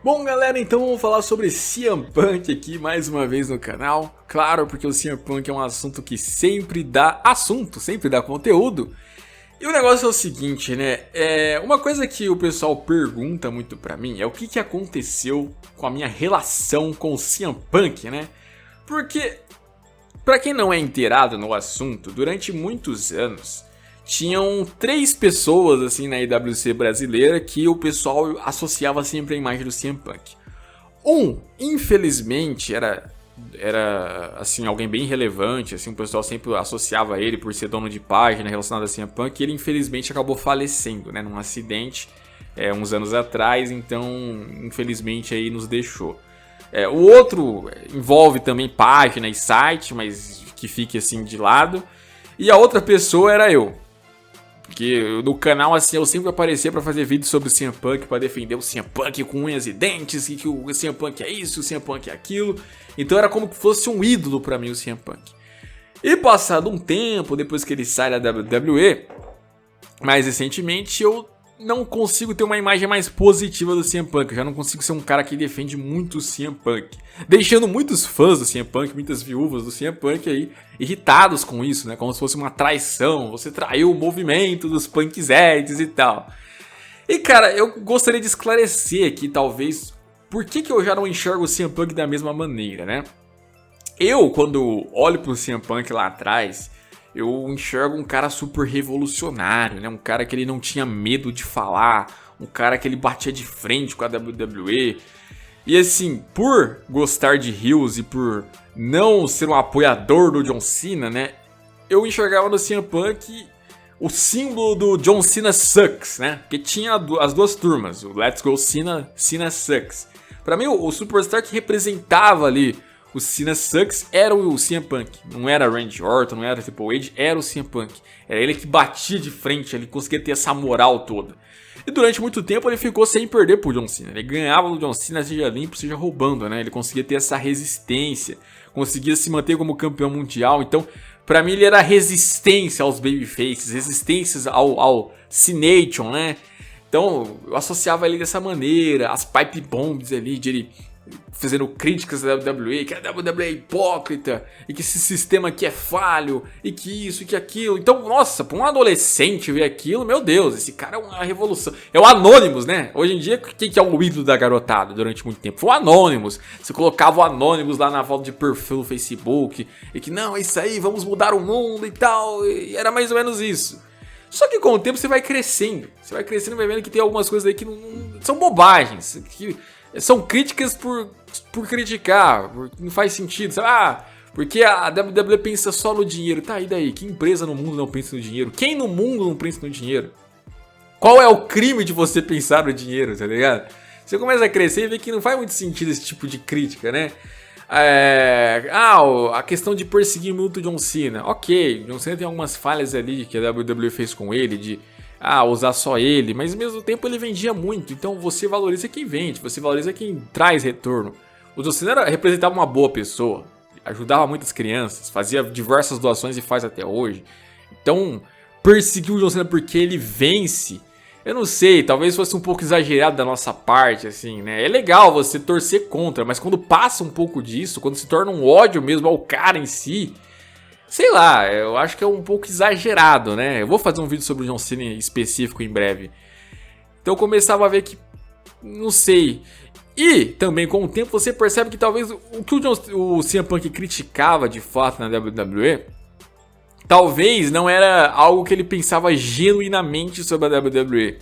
Bom, galera, então vamos falar sobre CM Punk aqui mais uma vez no canal. Claro, porque o CM Punk é um assunto que sempre dá assunto, sempre dá conteúdo. E o negócio é o seguinte, né? Uma coisa que o pessoal pergunta muito pra mim é o que aconteceu com a minha relação com o CM Punk, né? Porque, pra quem não é inteirado no assunto, durante muitos anos tinham 3 pessoas assim na IWC brasileira que o pessoal associava sempre a imagem do CM Punk. Infelizmente, era assim, alguém bem relevante, assim, o pessoal sempre associava ele por ser dono de página relacionada a CM Punk, e ele infelizmente acabou falecendo, né, num acidente uns anos atrás, então infelizmente aí nos deixou. O outro envolve também página e site, mas que fique assim de lado, e a outra pessoa era eu. Porque no canal assim eu sempre aparecia pra fazer vídeos sobre o CM Punk, pra defender o CM Punk com unhas e dentes, e que o CM Punk é isso, o CM Punk é aquilo. Então era como que fosse um ídolo pra mim o CM Punk. E passado um tempo, depois que ele sai da WWE, mais recentemente eu não consigo ter uma imagem mais positiva do CM Punk. Eu já não consigo ser um cara que defende muito o CM Punk, deixando muitos fãs do CM Punk, muitas viúvas do CM Punk aí irritados com isso, né? Como se fosse uma traição, você traiu o movimento dos punkzettes e tal. E cara, eu gostaria de esclarecer aqui talvez por que eu já não enxergo o CM Punk da mesma maneira, né? Eu, quando olho pro CM Punk lá atrás, eu enxergo um cara super revolucionário, né? Um cara que ele não tinha medo de falar, um cara que ele batia de frente com a WWE. E assim, por gostar de heels e por não ser um apoiador do John Cena, né? Eu enxergava no CM Punk o símbolo do John Cena Sucks, né? Porque tinha as duas turmas, o Let's Go Cena, Cena Sucks. Pra mim, o superstar que representava ali o Cena Sucks era o CM Punk. Não era Randy Orton, não era Triple H, era o CM Punk. Era ele que batia de frente, ele conseguia ter essa moral toda. E durante muito tempo ele ficou sem perder pro John Cena. Ele ganhava do John Cena, seja limpo, seja roubando, né? Ele conseguia ter essa resistência, conseguia se manter como campeão mundial. Então, pra mim ele era resistência aos babyfaces, resistência ao C-Nation, né? Então, eu associava ele dessa maneira, as pipe bombs ali, de ele fazendo críticas da WWE, que a WWE é hipócrita, e que esse sistema aqui é falho, e que isso, e que aquilo. Então, nossa, pra um adolescente ver aquilo, meu Deus, esse cara é uma revolução. É o Anonymous, né? Hoje em dia, quem que é o ídolo da garotada durante muito tempo? Foi o Anonymous. Você colocava o Anonymous lá na foto de perfil no Facebook, e que, não, é isso aí, vamos mudar o mundo e tal, e era mais ou menos isso. Só que com o tempo você vai crescendo, e vai vendo que tem algumas coisas aí que não são bobagens, que são críticas por criticar, porque não faz sentido, sabe? Porque a WWE pensa só no dinheiro. Tá, e daí? Que empresa no mundo não pensa no dinheiro? Quem no mundo não pensa no dinheiro? Qual é o crime de você pensar no dinheiro, tá ligado? Você começa a crescer e vê que não faz muito sentido esse tipo de crítica, né? A questão de perseguir muito o John Cena. Ok, John Cena tem algumas falhas ali que a WWE fez com ele, de usar só ele, mas ao mesmo tempo ele vendia muito, então você valoriza quem vende, você valoriza quem traz retorno. O John Cena representava uma boa pessoa, ajudava muitas crianças, fazia diversas doações e faz até hoje. Então, perseguir o John Cena porque ele vence, eu não sei, talvez fosse um pouco exagerado da nossa parte, assim, né? É legal você torcer contra, mas quando passa um pouco disso, quando se torna um ódio mesmo ao cara em si, sei lá, eu acho que é um pouco exagerado, né? Eu vou fazer um vídeo sobre o John Cena específico em breve. Então eu começava a ver que, não sei. E também com o tempo você percebe que talvez o que o CM Punk criticava de fato na WWE, talvez não era algo que ele pensava genuinamente sobre a WWE.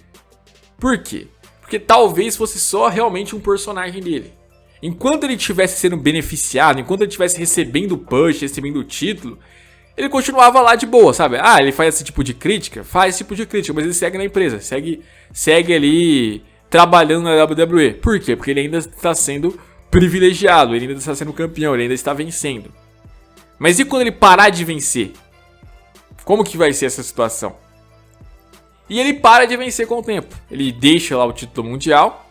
Por quê? Porque talvez fosse só realmente um personagem dele. Enquanto ele estivesse sendo beneficiado, enquanto ele estivesse recebendo o push, recebendo o título, ele continuava lá de boa, sabe? Ele faz esse tipo de crítica? Faz esse tipo de crítica, mas ele segue na empresa, segue ali trabalhando na WWE. Por quê? Porque ele ainda está sendo privilegiado, ele ainda está sendo campeão, ele ainda está vencendo. Mas e quando ele parar de vencer? Como que vai ser essa situação? E ele para de vencer com o tempo. Ele deixa lá o título mundial,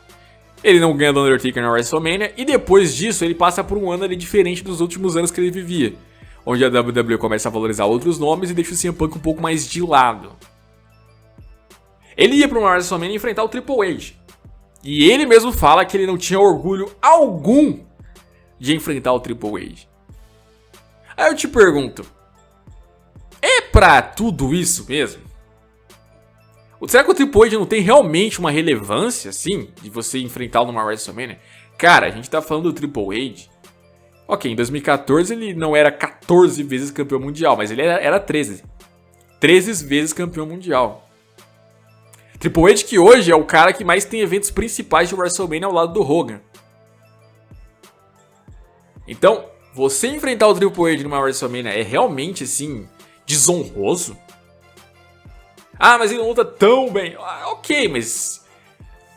ele não ganha do Undertaker na WrestleMania, e depois disso ele passa por um ano ali diferente dos últimos anos que ele vivia, onde a WWE começa a valorizar outros nomes e deixa o CM Punk um pouco mais de lado. Ele ia para uma WrestleMania enfrentar o Triple H. E ele mesmo fala que ele não tinha orgulho algum de enfrentar o Triple H. Aí eu te pergunto, é pra tudo isso mesmo? Será que o Triple H não tem realmente uma relevância, assim, de você enfrentá-lo numa WrestleMania? Cara, a gente tá falando do Triple H. Ok, em 2014 ele não era 14 vezes campeão mundial, mas ele era 13. 13 vezes campeão mundial. Triple H que hoje é o cara que mais tem eventos principais de WrestleMania ao lado do Hogan. Então, você enfrentar o Triple H numa WrestleMania é realmente, assim, desonroso? Ah, mas ele não luta tão bem. Ah, ok, mas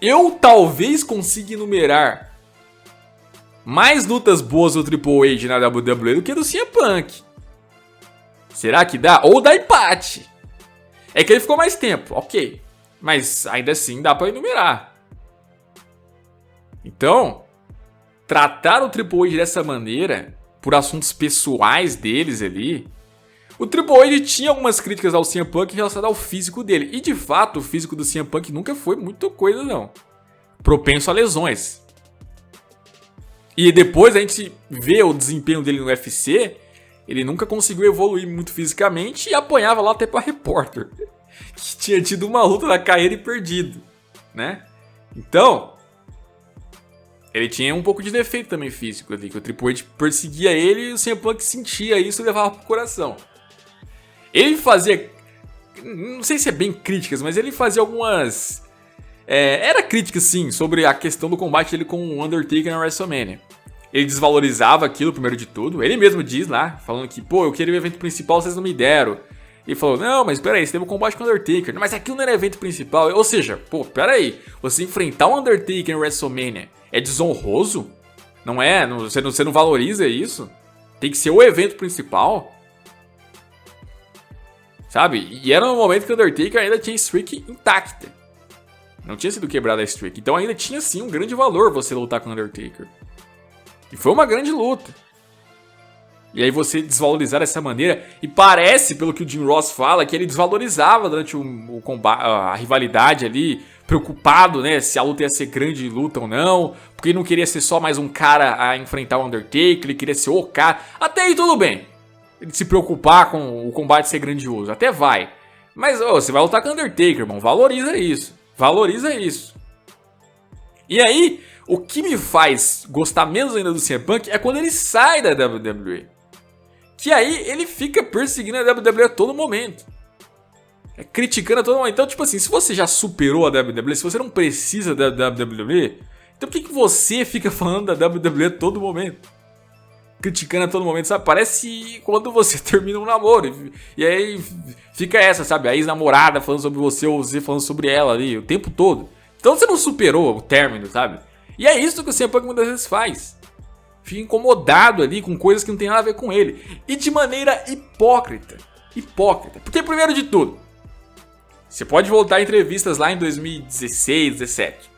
eu talvez consiga enumerar mais lutas boas do Triple H na WWE do que do CM Punk. Será que dá? Ou dá empate. É que ele ficou mais tempo, ok. Mas ainda assim dá pra enumerar. Então, tratar o Triple H dessa maneira, por assuntos pessoais deles ali... O Triple H tinha algumas críticas ao CM Punk relacionadas ao físico dele. E de fato, o físico do CM Punk nunca foi muito coisa não. Propenso a lesões. E depois a gente vê o desempenho dele no UFC, ele nunca conseguiu evoluir muito fisicamente e apanhava lá até pra repórter, que tinha tido uma luta na carreira e perdido, né? Então, ele tinha um pouco de defeito também físico ali, que o Triple H perseguia ele e o CM Punk sentia isso e levava pro coração. Ele fazia, não sei se é bem críticas, mas ele fazia algumas... era crítica, sim, sobre a questão do combate dele com o Undertaker na WrestleMania. Ele desvalorizava aquilo, primeiro de tudo. Ele mesmo diz lá, falando que, pô, eu queria o evento principal, vocês não me deram. Ele falou, não, mas peraí, você teve um combate com o Undertaker. Mas aquilo não era evento principal. Ou seja, pô, peraí, você enfrentar o Undertaker em WrestleMania é desonroso? Não é? Você não valoriza isso? Tem que ser o evento principal? Sabe? E era no momento que o Undertaker ainda tinha streak intacta. Não tinha sido quebrada a streak. Então ainda tinha sim um grande valor você lutar com o Undertaker. E foi uma grande luta. E aí você desvalorizar dessa maneira. E parece, pelo que o Jim Ross fala, que ele desvalorizava durante o combate, a rivalidade ali. Preocupado, né? Se a luta ia ser grande luta ou não. Porque ele não queria ser só mais um cara a enfrentar o Undertaker. Ele queria ser o cara. Até aí tudo bem. Ele se preocupar com o combate ser grandioso. Até vai. Mas você vai lutar com o Undertaker, irmão. Valoriza isso. Valoriza isso. E aí, o que me faz gostar menos ainda do CM Punk é quando ele sai da WWE. Que aí ele fica perseguindo a WWE a todo momento. Criticando a todo momento. Então, tipo assim, se você já superou a WWE, se você não precisa da WWE, então por que você fica falando da WWE a todo momento? Criticando a todo momento, sabe? Parece quando você termina um namoro. E aí fica essa, sabe? A ex-namorada falando sobre você ou você falando sobre ela ali o tempo todo. Então você não superou o término, sabe? E é isso que o CM Punk muitas vezes faz. Fica incomodado ali com coisas que não tem nada a ver com ele. E de maneira hipócrita. Hipócrita. Porque primeiro de tudo, você pode voltar em entrevistas lá em 2016, 17.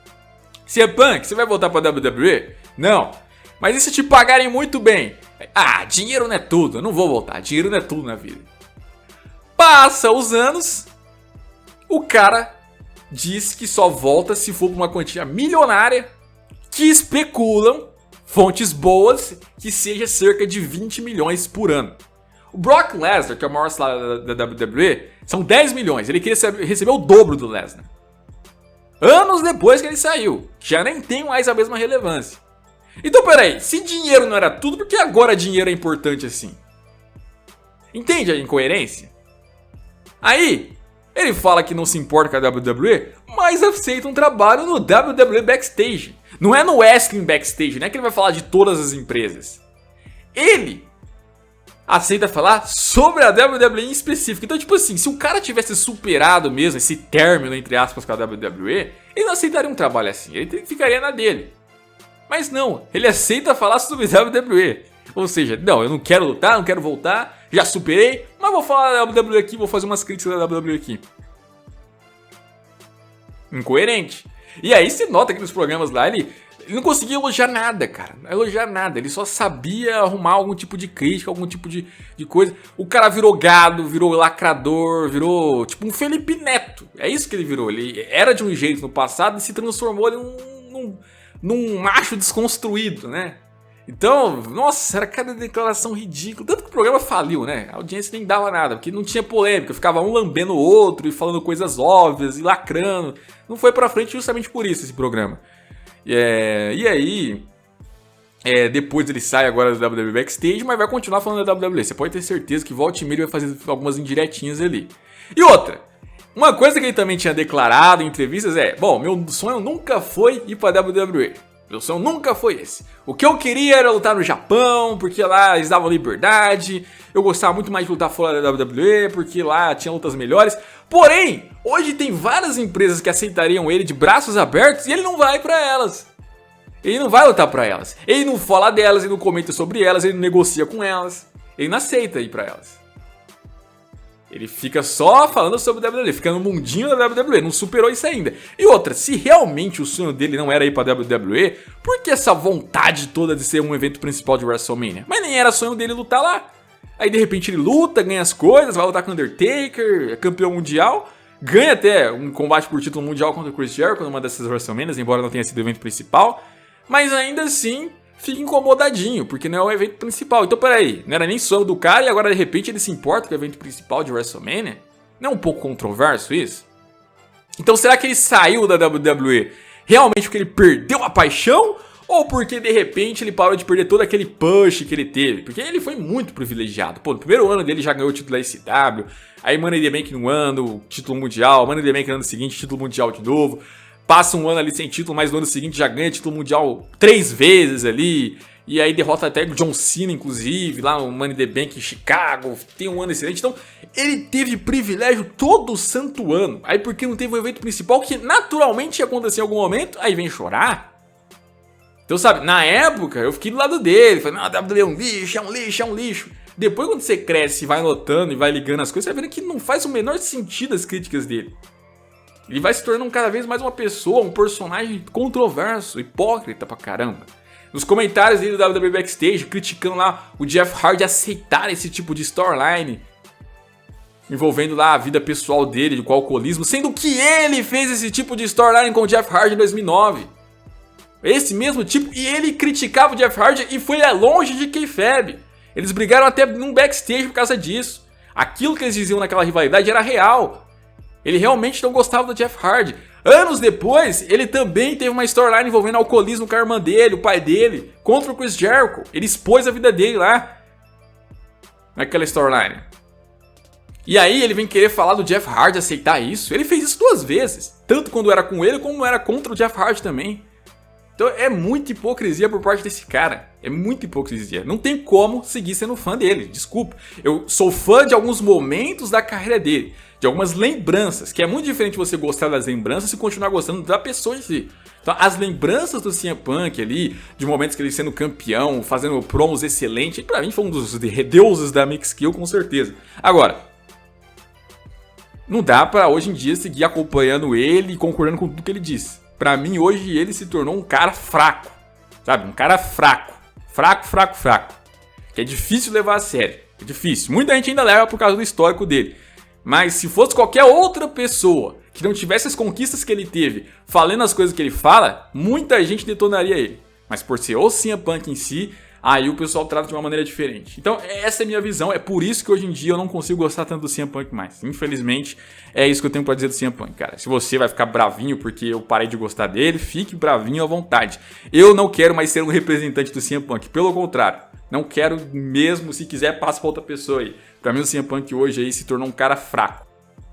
CM Punk, você vai voltar pra WWE? Não. Mas e se te pagarem muito bem? Ah, dinheiro não é tudo, eu não vou voltar, dinheiro não é tudo na vida. Passa os anos, o cara diz que só volta se for por uma quantia milionária, que especulam, fontes boas, que seja cerca de 20 milhões por ano. O Brock Lesnar, que é o maior salário da WWE, são 10 milhões, ele queria receber o dobro do Lesnar. Anos depois que ele saiu, já nem tem mais a mesma relevância. Então, peraí, se dinheiro não era tudo, por que agora dinheiro é importante assim? Entende a incoerência? Aí, ele fala que não se importa com a WWE, mas aceita um trabalho no WWE Backstage. Não é no Wrestling Backstage, não é que ele vai falar de todas as empresas. Ele aceita falar sobre a WWE em específico. Então, tipo assim, se o cara tivesse superado mesmo esse término, entre aspas, com a WWE, ele não aceitaria um trabalho assim, ele ficaria na dele. Mas não, ele aceita falar sobre WWE. Ou seja, não, eu não quero lutar, não quero voltar, já superei, mas vou falar da WWE aqui, vou fazer umas críticas da WWE aqui. Incoerente. E aí você nota que nos programas lá ele não conseguia elogiar nada, cara. Não elogiar nada, ele só sabia arrumar algum tipo de crítica, algum tipo de coisa. O cara virou gado, virou lacrador, virou tipo um Felipe Neto. É isso que ele virou. Ele era de um jeito no passado e se transformou em um num macho desconstruído, né? Então, nossa, era cada declaração ridícula. Tanto que o programa faliu, né? A audiência nem dava nada, porque não tinha polêmica. Ficava um lambendo o outro e falando coisas óbvias e lacrando. Não foi pra frente justamente por isso esse programa. E aí, depois ele sai agora da WWE Backstage, mas vai continuar falando da WWE. Você pode ter certeza que volta e meia ele vai fazer algumas indiretinhas ali. E outra, uma coisa que ele também tinha declarado em entrevistas bom, meu sonho nunca foi ir pra WWE. Meu sonho nunca foi esse. O que eu queria era lutar no Japão, porque lá eles davam liberdade. Eu gostava muito mais de lutar fora da WWE, porque lá tinha lutas melhores. Porém, hoje tem várias empresas que aceitariam ele de braços abertos e ele não vai pra elas. Ele não vai lutar pra elas. Ele não fala delas, ele não comenta sobre elas, ele não negocia com elas. Ele não aceita ir pra elas. Ele fica só falando sobre a WWE, fica no mundinho da WWE, não superou isso ainda. E outra, se realmente o sonho dele não era ir pra WWE, por que essa vontade toda de ser um evento principal de WrestleMania? Mas nem era sonho dele lutar lá. Aí de repente ele luta, ganha as coisas, vai lutar com o Undertaker, é campeão mundial, ganha até um combate por título mundial contra o Chris Jericho numa dessas WrestleManias, embora não tenha sido o evento principal. Mas ainda assim, fica incomodadinho, porque não é o evento principal. Então peraí, não era nem sonho do cara e agora de repente ele se importa com o evento principal de WrestleMania? Não é um pouco controverso isso? Então será que ele saiu da WWE realmente porque ele perdeu a paixão? Ou porque de repente ele parou de perder todo aquele push que ele teve? Porque ele foi muito privilegiado. Pô, no primeiro ano dele já ganhou o título da SW, aí Money in the Bank no ano, título mundial, Money in the Bank no ano seguinte, título mundial de novo. Passa um ano ali sem título, mas no ano seguinte já ganha título mundial 3 vezes ali. E aí derrota até o John Cena, inclusive, lá no Money in the Bank em Chicago. Tem um ano excelente. Então, ele teve privilégio todo santo ano. Aí porque não teve o evento principal, que naturalmente ia acontecer em algum momento, aí vem chorar. Então, sabe, na época eu fiquei do lado dele. Falei, não, a WWE é um lixo, é um lixo, é um lixo. Depois quando você cresce, vai notando e vai ligando as coisas, você vai vendo que não faz o menor sentido as críticas dele. Ele vai se tornando cada vez mais uma pessoa, um personagem controverso, hipócrita pra caramba. Nos comentários dele do WWE Backstage, criticando lá o Jeff Hardy aceitar esse tipo de storyline, envolvendo lá a vida pessoal dele, com o alcoolismo, sendo que ele fez esse tipo de storyline com o Jeff Hardy em 2009. Esse mesmo tipo, e ele criticava o Jeff Hardy e foi longe de kayfabe. Eles brigaram até num backstage por causa disso. Aquilo que eles diziam naquela rivalidade era real. Ele realmente não gostava do Jeff Hardy. Anos depois, ele também teve uma storyline envolvendo alcoolismo com a irmã dele, o pai dele, contra o Chris Jericho. Ele expôs a vida dele lá, naquela storyline. E aí ele vem querer falar do Jeff Hardy aceitar isso. Ele fez isso 2 vezes. Tanto quando era com ele, como era contra o Jeff Hardy também. Então é muita hipocrisia por parte desse cara. É muita hipocrisia. Não tem como seguir sendo fã dele. Desculpa. Eu sou fã de alguns momentos da carreira dele. De algumas lembranças. Que é muito diferente você gostar das lembranças e continuar gostando da pessoa em si. Então as lembranças do CM Punk ali, de momentos que ele sendo campeão, fazendo promos excelentes, pra mim foi um dos deuses da Mixkill com certeza. Agora, não dá pra hoje em dia seguir acompanhando ele e concordando com tudo que ele disse. Pra mim, hoje, ele se tornou um cara fraco. Sabe? Um cara fraco. Fraco. Que é difícil levar a sério. É difícil. Muita gente ainda leva por causa do histórico dele. Mas se fosse qualquer outra pessoa que não tivesse as conquistas que ele teve, falando as coisas que ele fala, muita gente detonaria ele. Mas por ser o CM Punk em si, aí o pessoal trata de uma maneira diferente. Então essa é a minha visão, é por isso que hoje em dia eu não consigo gostar tanto do CM Punk mais. Infelizmente, é isso que eu tenho pra dizer do CM Punk, cara. Se você vai ficar bravinho porque eu parei de gostar dele, fique bravinho à vontade. Eu não quero mais ser um representante do CM Punk, pelo contrário. Não quero mesmo, se quiser passa pra outra pessoa aí. Pra mim o CM Punk hoje aí se tornou um cara fraco.